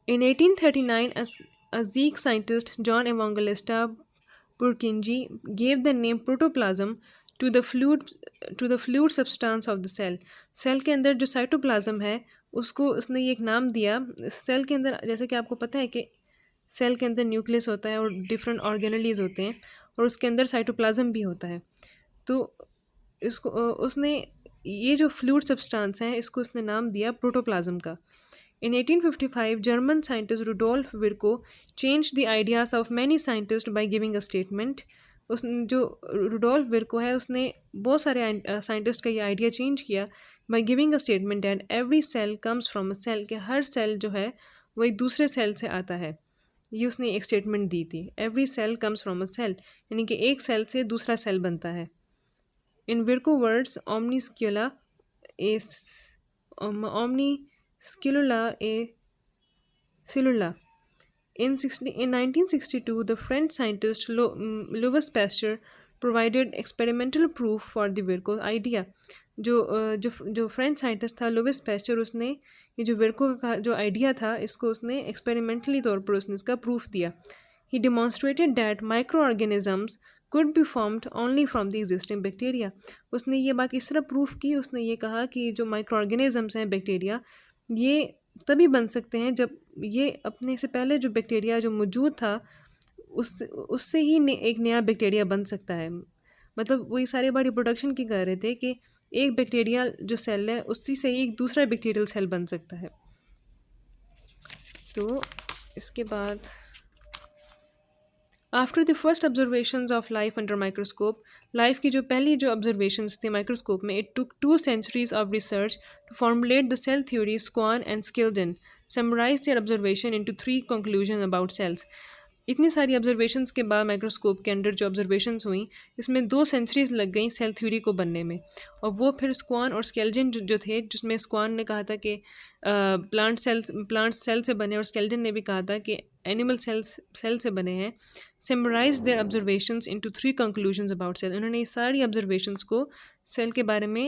In 1839, a Greek scientist, John Evangelista Purkinje, gave the name protoplasm to the fluid substance of the cell. Cell के अंदर जो cytoplasm है उसको उसने ये एक नाम दिया। सेल के अंदर जैसे कि आपको पता है कि सेल के अंदर न्यूक्लियस होता है और डिफरेंट ऑर्गेनेलीज होते हैं और उसके अंदर साइटोप्लाज्म भी होता है। तो उसने ये जो फ्लूइड सब्सटेंस है इसको उसने नाम दिया प्रोटोप्लाज्म का। In 1855, German scientist Rudolf Virchow changed the ideas of many scientists by giving a statement. उस जो रुडोल्फ विर्को है उसने बहुत सारे साइंटिस्ट का ये आइडिया चेंज किया by giving a statement that every cell comes from a cell, के हर सेल जो है वो एक दूसरे सेल से आता है। ये उसने एक स्टेटमेंट दी थी, every cell comes from a cell, यानी कि एक सेल से दूसरा सेल बनता है। In Virchow words is omniscula a cellula. In 1962, the French scientist Louis Pasteur provided experimental proof for the Virchow idea. जो फ्रेंच साइंटिस्ट था लुइस पैस्चर, उसने ये जो विर्को का जो आइडिया था इसको उसने एक्सपेरिमेंटली तौर पर उसने इसका प्रूफ दिया। He demonstrated that micro organisms could be formed only from the existing bacteria. उसने ये बात इस तरह प्रूफ की, उसने ये कहा कि जो माइक्रो ऑर्गेनिजम्स हैं बैक्टीरिया, ये तभी बन सकते हैं जब ये अपने से पहले जो बैक्टीरिया जो मौजूद था उससे ही एक नया बैक्टीरिया बन सकता है। मतलब वही सारे बार रिप्रोडक्शन की कर रहे थे कि एक बैक्टीरिया जो सेल है उसी से ही एक दूसरा बैक्टीरियल सेल बन सकता है। तो इसके बाद after the first observations of life under microscope, life की जो पहली जो ऑब्जर्वेशंस थे माइक्रोस्कोप में, it took 2 centuries of research to formulate the cell theory. Schwann and Schleiden summarise their observation into 3 conclusions about cells. इतनी सारी observations के बाद माइक्रोस्कोप के अंडर जो ऑब्जर्वेशंस हुई इसमें 2 centuries लग गई सेल थ्योरी को बनने में। और वो फिर स्क्वान और स्केल्जन जो थे, जिसमें स्क्वान ने कहा था कि प्लांट सेल से बने और स्केल्टन ने भी कहा था कि एनिमल सेल से बने हैं, summarise their observations into 3 conclusions about cell. उन्होंने ये सारी ऑब्जर्वेशंस को सेल के बारे में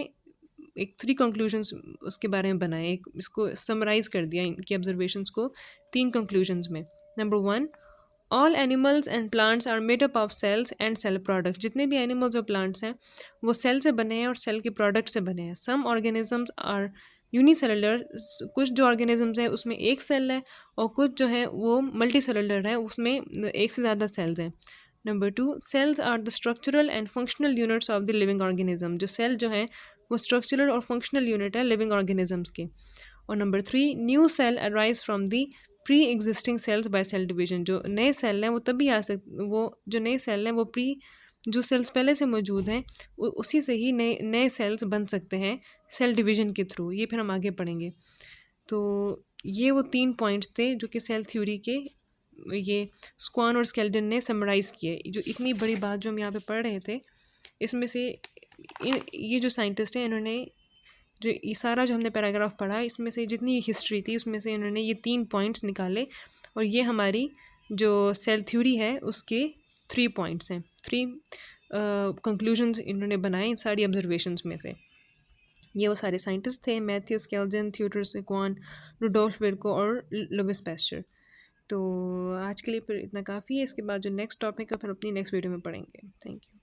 एक 3 conclusions उसके बारे में बनाए, एक इसको समराइज कर दिया इनकी ऑब्जर्वेशंस को 3 conclusions में। Number 1, all animals and plants are made up of cells and cell product. जितने भी एनिमल्स और प्लांट्स हैं वो सेल से बने हैं और सेल के प्रोडक्ट से बने हैं। सम ऑर्गेनिजम्स आर यूनिसेलुलर, कुछ जो ऑर्गेनिजम्स हैं उसमें एक सेल है और कुछ जो है वो मल्टी सेलुलर है, उसमें एक से ज़्यादा सेल्स हैं। Number 2, cells are the structural and functional units of the living organism. जो सेल जो है वो स्ट्रक्चरल और फंक्शनल यूनिट है लिविंग ऑर्गेनिजम्स के। और number 3, new cell arise from the pre existing cells by cell division. जो नए सेल हैं वो तभी आ सक वो जो नए सेल हैं वो प्री जो सेल्स पहले से मौजूद हैं उसी से ही नए नए सेल्स बन सकते हैं सेल डिवीजन के थ्रू। ये फिर हम आगे पढ़ेंगे। तो ये वो 3 पॉइंट्स थे जो कि सेल थ्योरी के ये स्क्वान और स्केल्टन ने समराइज़ किए। जो इतनी बड़ी बात जो हम यहाँ पे पढ़ रहे थे इसमें से ये जो साइंटिस्ट हैं इन्होंने जो ये सारा जो हमने पैराग्राफ पढ़ा इसमें से जितनी हिस्ट्री थी उसमें से इन्होंने ये 3 पॉइंट्स निकाले और ये हमारी जो सेल थ्योरी है उसके 3 पॉइंट्स हैं। 3 conclusions इन्होंने बनाए इन सारी ऑब्जर्वेशंस में से। ये वो सारे साइंटिस्ट थे, मैथ्यू स्केल्जन, थियोडोर सेक्वान, रुडोल्फ विर्को और लुइस पैस्चर। तो आज के लिए फिर इतना काफ़ी है। इसके बाद जो नेक्स्ट टॉपिक है फिर अपनी नेक्स्ट वीडियो में पढ़ेंगे। Thank you.